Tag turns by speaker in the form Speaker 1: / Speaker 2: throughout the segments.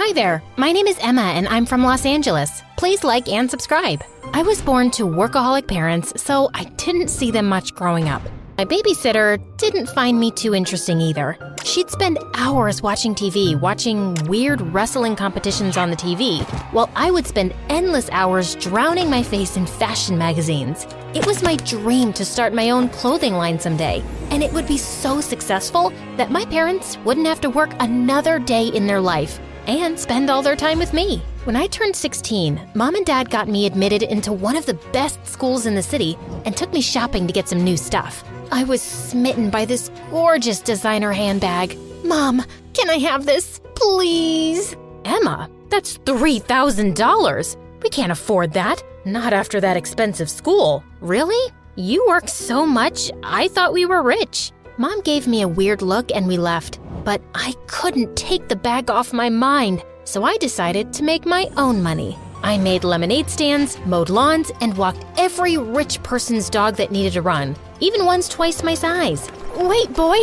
Speaker 1: Hi there, my name is Emma and I'm from Los Angeles. Please like and subscribe. I was born to workaholic parents, so I didn't see them much growing up. My babysitter didn't find me too interesting either. She'd spend hours watching TV, watching weird wrestling competitions on the TV, while I would spend endless hours drowning my face in fashion magazines. It was my dream to start my own clothing line someday, and it would be so successful that my parents wouldn't have to work another day in their life and spend all their time with me. When I turned 16, Mom and Dad got me admitted into one of the best schools in the city and took me shopping to get some new stuff. I was smitten by this gorgeous designer handbag. Mom, can I have this, please? Emma, that's $3,000. We can't afford that. Not after that expensive school. Really? You work so much, I thought we were rich. Mom gave me a weird look and we left, but I couldn't take the bag off my mind, so I decided to make my own money. I made lemonade stands, mowed lawns, and walked every rich person's dog that needed a run, even ones twice my size. Wait, boy,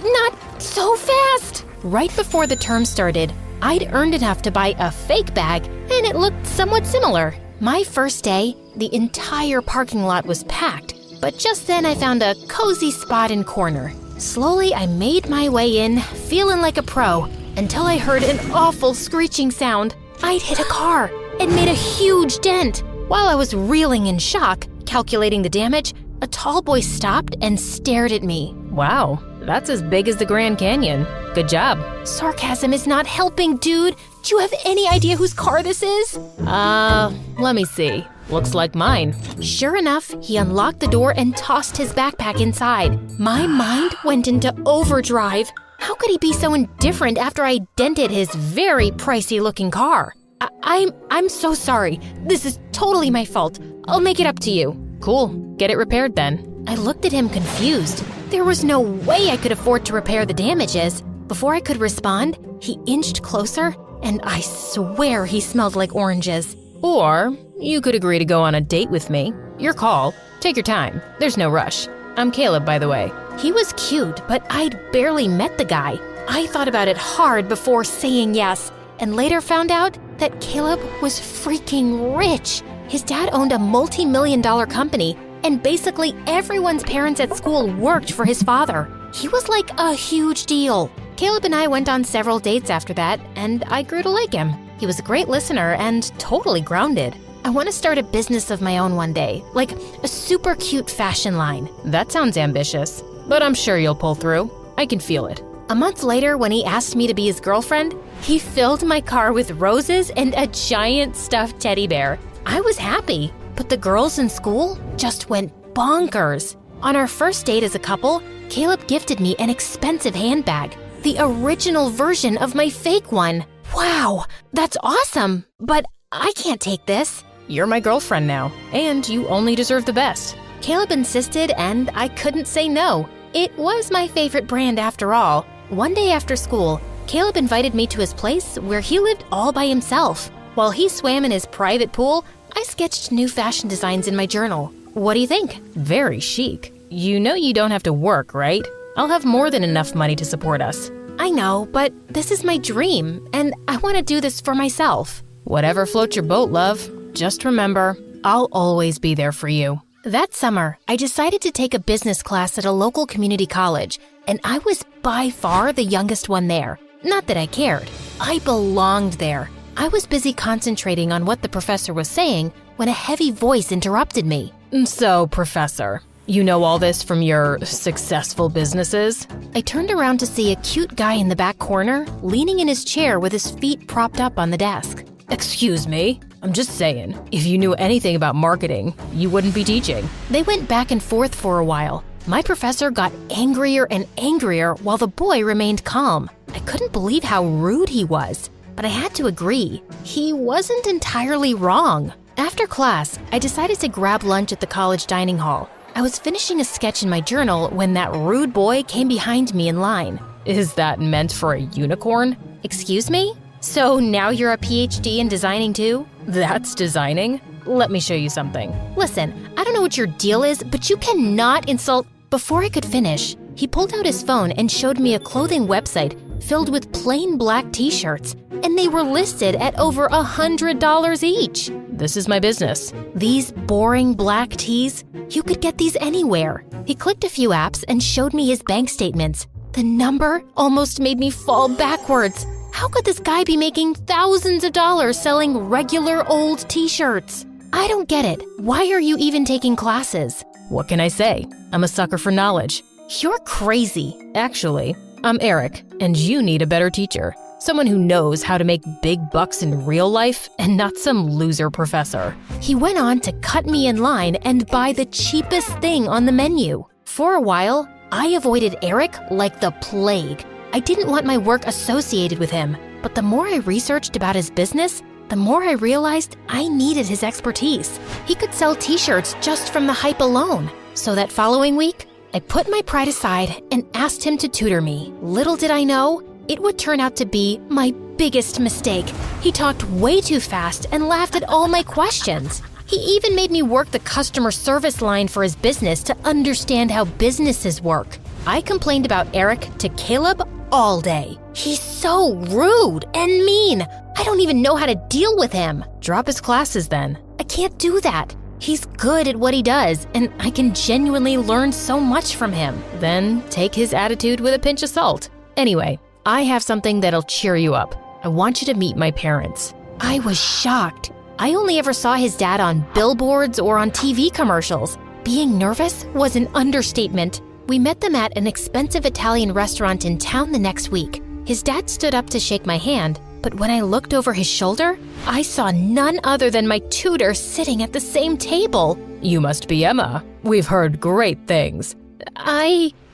Speaker 1: not so fast! Right before the term started, I'd earned enough to buy a fake bag, and it looked somewhat similar. My first day, the entire parking lot was packed, but just then I found a cozy spot in corner. Slowly, I made my way in, feeling like a pro, until I heard an awful screeching sound. I'd hit a car and made a huge dent. While I was reeling in shock, calculating the damage, a tall boy stopped and stared at me. Wow, that's as big as the Grand Canyon. Good job. Sarcasm is not helping, dude. Do you have any idea whose car this is? Let me see. Looks like mine. Sure enough, he unlocked the door and tossed his backpack inside. My mind went into overdrive. How could he be so indifferent after I dented his very pricey-looking car? I'm so sorry. This is totally my fault. I'll make it up to you. Cool. Get it repaired then. I looked at him confused. There was no way I could afford to repair the damages. Before I could respond, he inched closer, and I swear he smelled like oranges. Or you could agree to go on a date with me. Your call. Take your time. There's no rush. I'm Caleb, by the way. He was cute, but I'd barely met the guy. I thought about it hard before saying yes, and later found out that Caleb was freaking rich. His dad owned a multi-million-dollar company, and basically everyone's parents at school worked for his father. He was like a huge deal. Caleb and I went on several dates after that, and I grew to like him. He was a great listener and totally grounded. I want to start a business of my own one day, like a super cute fashion line. That sounds ambitious, but I'm sure you'll pull through. I can feel it. A month later, when he asked me to be his girlfriend, he filled my car with roses and a giant stuffed teddy bear. I was happy, but the girls in school just went bonkers. On our first date as a couple, Caleb gifted me an expensive handbag, the original version of my fake one. Wow, that's awesome, but I can't take this. You're my girlfriend now, and you only deserve the best. Caleb insisted, and I couldn't say no. It was my favorite brand after all. One day after school, Caleb invited me to his place where he lived all by himself. While he swam in his private pool, I sketched new fashion designs in my journal. What do you think? Very chic. You know you don't have to work, right? I'll have more than enough money to support us. I know, but this is my dream, and I want to do this for myself. Whatever floats your boat, love. Just remember, I'll always be there for you. That summer, I decided to take a business class at a local community college, and I was by far the youngest one there. Not that I cared. I belonged there. I was busy concentrating on what the professor was saying when a heavy voice interrupted me. So, Professor, you know all this from your successful businesses? I turned around to see a cute guy in the back corner, leaning in his chair with his feet propped up on the desk. Excuse me? I'm just saying, if you knew anything about marketing, you wouldn't be teaching. They went back and forth for a while. My professor got angrier and angrier while the boy remained calm. I couldn't believe how rude he was, but I had to agree. He wasn't entirely wrong. After class, I decided to grab lunch at the college dining hall. I was finishing a sketch in my journal when that rude boy came behind me in line. Is that meant for a unicorn? Excuse me? So now you're a PhD in designing too? That's designing? Let me show you something. Listen, I don't know what your deal is, but you cannot insult. Before I could finish, he pulled out his phone and showed me a clothing website filled with plain black t-shirts, and they were listed at over $100 each. This is my business. These boring black tees? You could get these anywhere. He clicked a few apps and showed me his bank statements. The number almost made me fall backwards. How could this guy be making thousands of dollars selling regular old t-shirts? I don't get it. Why are you even taking classes? What can I say? I'm a sucker for knowledge. You're crazy. Actually, I'm Eric, and you need a better teacher. Someone who knows how to make big bucks in real life and not some loser professor. He went on to cut me in line and buy the cheapest thing on the menu. For a while, I avoided Eric like the plague. I didn't want my work associated with him, but the more I researched about his business, the more I realized I needed his expertise. He could sell t-shirts just from the hype alone. So that following week, I put my pride aside and asked him to tutor me. Little did I know, it would turn out to be my biggest mistake. He talked way too fast and laughed at all my questions. He even made me work the customer service line for his business to understand how businesses work. I complained about Eric to Caleb all day. He's so rude and mean. I don't even know how to deal with him. Drop his classes then. I can't do that. He's good at what he does, and I can genuinely learn so much from him. Then take his attitude with a pinch of salt. Anyway, I have something that'll cheer you up. I want you to meet my parents. I was shocked. I only ever saw his dad on billboards or on TV commercials. Being nervous was an understatement. We met them at an expensive Italian restaurant in town the next week. His dad stood up to shake my hand, but when I looked over his shoulder, I saw none other than my tutor sitting at the same table. You must be Emma. We've heard great things.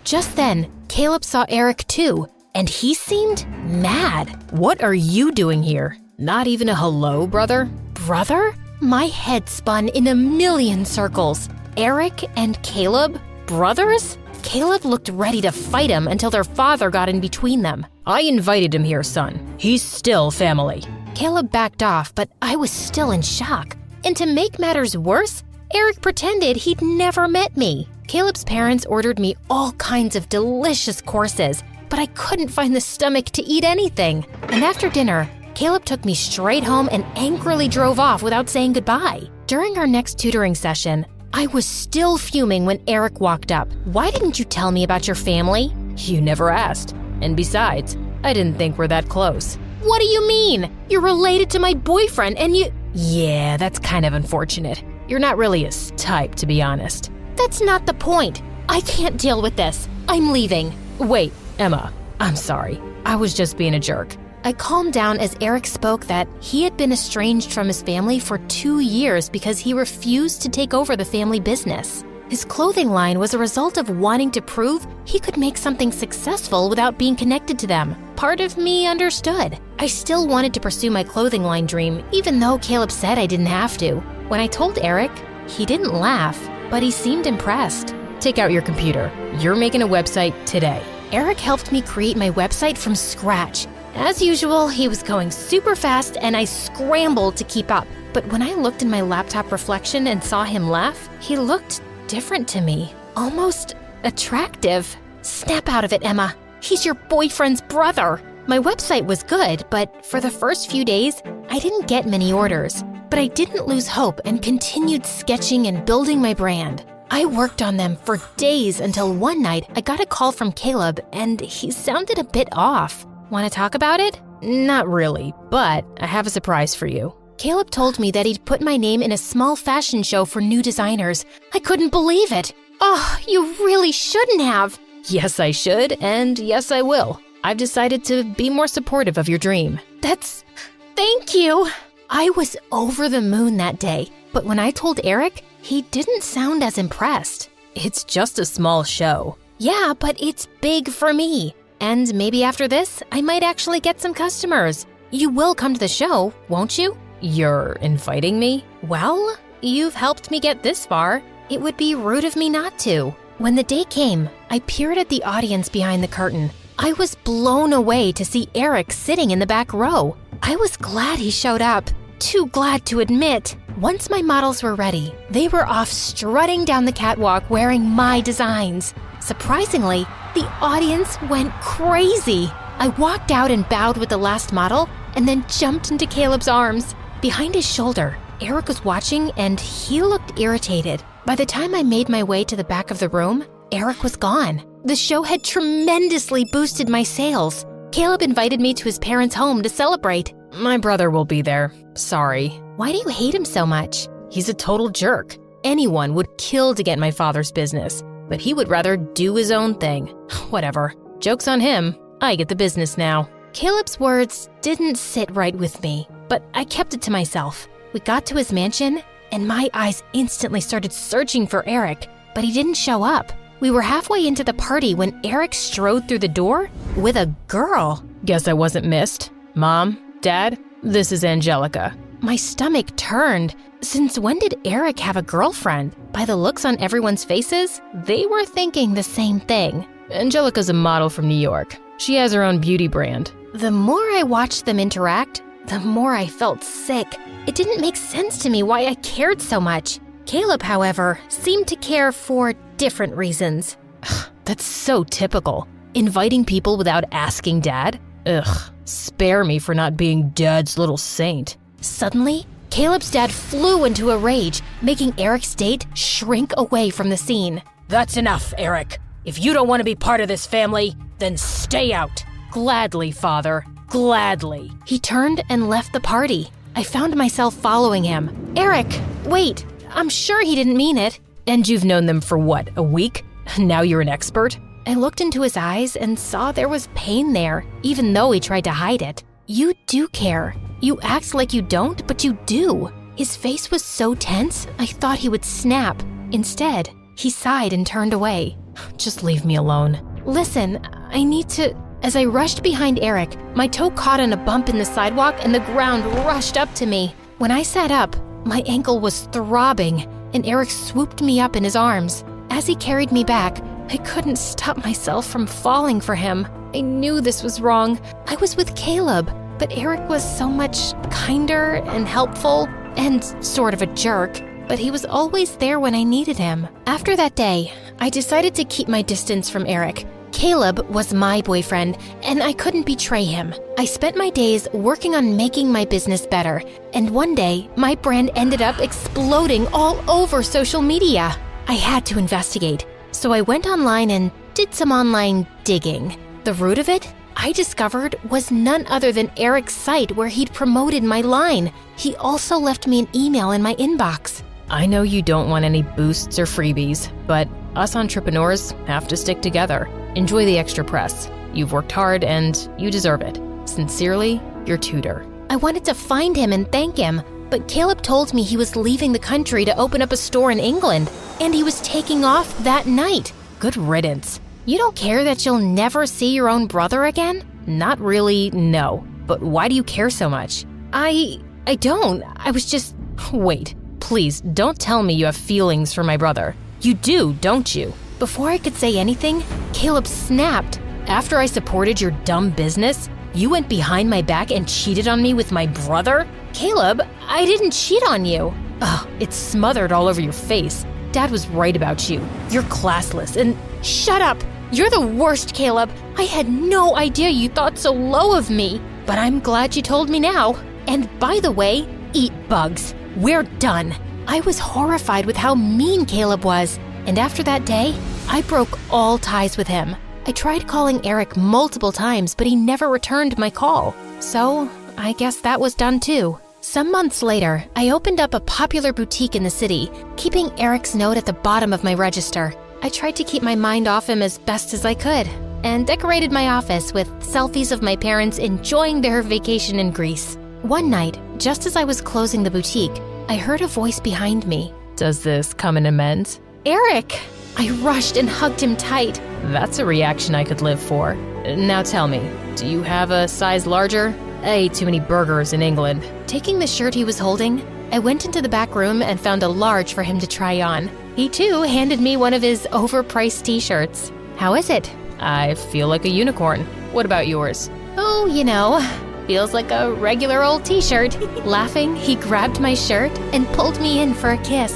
Speaker 1: Just then, Caleb saw Eric too, and he seemed mad. What are you doing here? Not even a hello, brother? Brother? My head spun in a million circles. Eric and Caleb? Brothers? Caleb looked ready to fight him until their father got in between them. I invited him here, son. He's still family. Caleb backed off, but I was still in shock. And to make matters worse, Eric pretended he'd never met me. Caleb's parents ordered me all kinds of delicious courses, but I couldn't find the stomach to eat anything. And after dinner, Caleb took me straight home and angrily drove off without saying goodbye. During our next tutoring session, I was still fuming when Eric walked up. Why didn't you tell me about your family? You never asked. And besides, I didn't think we're that close. What do you mean? You're related to my boyfriend and you… Yeah, that's kind of unfortunate. You're not really his type, to be honest. That's not the point. I can't deal with this. I'm leaving. Wait, Emma, I'm sorry. I was just being a jerk. I calmed down as Eric spoke that he had been estranged from his family for 2 years because he refused to take over the family business. His clothing line was a result of wanting to prove he could make something successful without being connected to them. Part of me understood. I still wanted to pursue my clothing line dream, even though Caleb said I didn't have to. When I told Eric, he didn't laugh, but he seemed impressed. Take out your computer. You're making a website today. Eric helped me create my website from scratch. As usual, he was going super fast and I scrambled to keep up. But when I looked in my laptop reflection and saw him laugh, he looked different to me, almost attractive. Snap out of it, Emma. He's your boyfriend's brother. My website was good, but for the first few days, I didn't get many orders. But I didn't lose hope and continued sketching and building my brand. I worked on them for days until one night I got a call from Caleb and he sounded a bit off. Want to talk about it? Not really, but I have a surprise for you. Caleb told me that he'd put my name in a small fashion show for new designers. I couldn't believe it. Oh, you really shouldn't have. Yes, I should, and yes, I will. I've decided to be more supportive of your dream. Thank you. I was over the moon that day, but when I told Eric, he didn't sound as impressed. It's just a small show. Yeah, but it's big for me. And maybe after this, I might actually get some customers. You will come to the show, won't you? You're inviting me? Well, you've helped me get this far. It would be rude of me not to. When the day came, I peered at the audience behind the curtain. I was blown away to see Eric sitting in the back row. I was glad he showed up. Too glad to admit. Once my models were ready, they were off strutting down the catwalk wearing my designs. Surprisingly, the audience went crazy. I walked out and bowed with the last model and then jumped into Caleb's arms. Behind his shoulder, Eric was watching and he looked irritated. By the time I made my way to the back of the room, Eric was gone. The show had tremendously boosted my sales. Caleb invited me to his parents' home to celebrate. My brother will be there. Sorry. Why do you hate him so much? He's a total jerk. Anyone would kill to get my father's business, but he would rather do his own thing. Whatever. Joke's on him. I get the business now. Caleb's words didn't sit right with me, but I kept it to myself. We got to his mansion, and my eyes instantly started searching for Eric, but he didn't show up. We were halfway into the party when Eric strode through the door with a girl. Guess I wasn't missed. Mom, Dad, this is Angelica. My stomach turned. Since when did Eric have a girlfriend? By the looks on everyone's faces, they were thinking the same thing. Angelica's a model from New York. She has her own beauty brand. The more I watched them interact, the more I felt sick. It didn't make sense to me why I cared so much. Caleb, however, seemed to care for different reasons. That's so typical. Inviting people without asking Dad? Ugh, spare me for not being Dad's little saint. Suddenly, Caleb's dad flew into a rage, making Eric's date shrink away from the scene. That's enough, Eric. If you don't want to be part of this family, then stay out. Gladly, Father, gladly. He turned and left the party. I found myself following him. Eric, wait, I'm sure he didn't mean it. And you've known them for what, a week? Now you're an expert? I looked into his eyes and saw there was pain there, even though he tried to hide it. You do care. You act like you don't, but you do. His face was so tense, I thought he would snap. Instead, he sighed and turned away. Just leave me alone. Listen, I need to... As I rushed behind Eric, my toe caught on a bump in the sidewalk and the ground rushed up to me. When I sat up, my ankle was throbbing, and Eric swooped me up in his arms. As he carried me back, I couldn't stop myself from falling for him. I knew this was wrong. I was with Caleb, but Eric was so much kinder and helpful and sort of a jerk, but he was always there when I needed him. After that day, I decided to keep my distance from Eric. Caleb was my boyfriend, and I couldn't betray him. I spent my days working on making my business better, and one day, my brand ended up exploding all over social media. I had to investigate, so I went online and did some online digging. The root of it, I discovered, was none other than Eric's site where he'd promoted my line. He also left me an email in my inbox. I know you don't want any boosts or freebies, but us entrepreneurs have to stick together. Enjoy the extra press. You've worked hard and you deserve it. Sincerely, your tutor. I wanted to find him and thank him, but Caleb told me he was leaving the country to open up a store in England, and he was taking off that night. Good riddance. You don't care that you'll never see your own brother again? Not really, no. But why do you care so much? I don't. I was just... Wait, please, don't tell me you have feelings for my brother. You do, don't you? Before I could say anything, Caleb snapped. After I supported your dumb business, you went behind my back and cheated on me with my brother? Caleb, I didn't cheat on you. Ugh, it's smothered all over your face. Dad was right about you. You're classless and... Shut up! You're the worst, Caleb. I had no idea you thought so low of me. But I'm glad you told me now. And by the way, eat bugs. We're done. I was horrified with how mean Caleb was. And after that day, I broke all ties with him. I tried calling Eric multiple times, but he never returned my call. So, I guess that was done too. Some months later, I opened up a popular boutique in the city, keeping Eric's note at the bottom of my register. I tried to keep my mind off him as best as I could, and decorated my office with selfies of my parents enjoying their vacation in Greece. One night, just as I was closing the boutique, I heard a voice behind me. Does this come in amends? Eric! I rushed and hugged him tight. That's a reaction I could live for. Now tell me, do you have a size larger? I ate too many burgers in England. Taking the shirt he was holding, I went into the back room and found a large for him to try on. He too handed me one of his overpriced t-shirts. How is it? I feel like a unicorn. What about yours? Oh, you know, feels like a regular old t-shirt. Laughing, he grabbed my shirt and pulled me in for a kiss.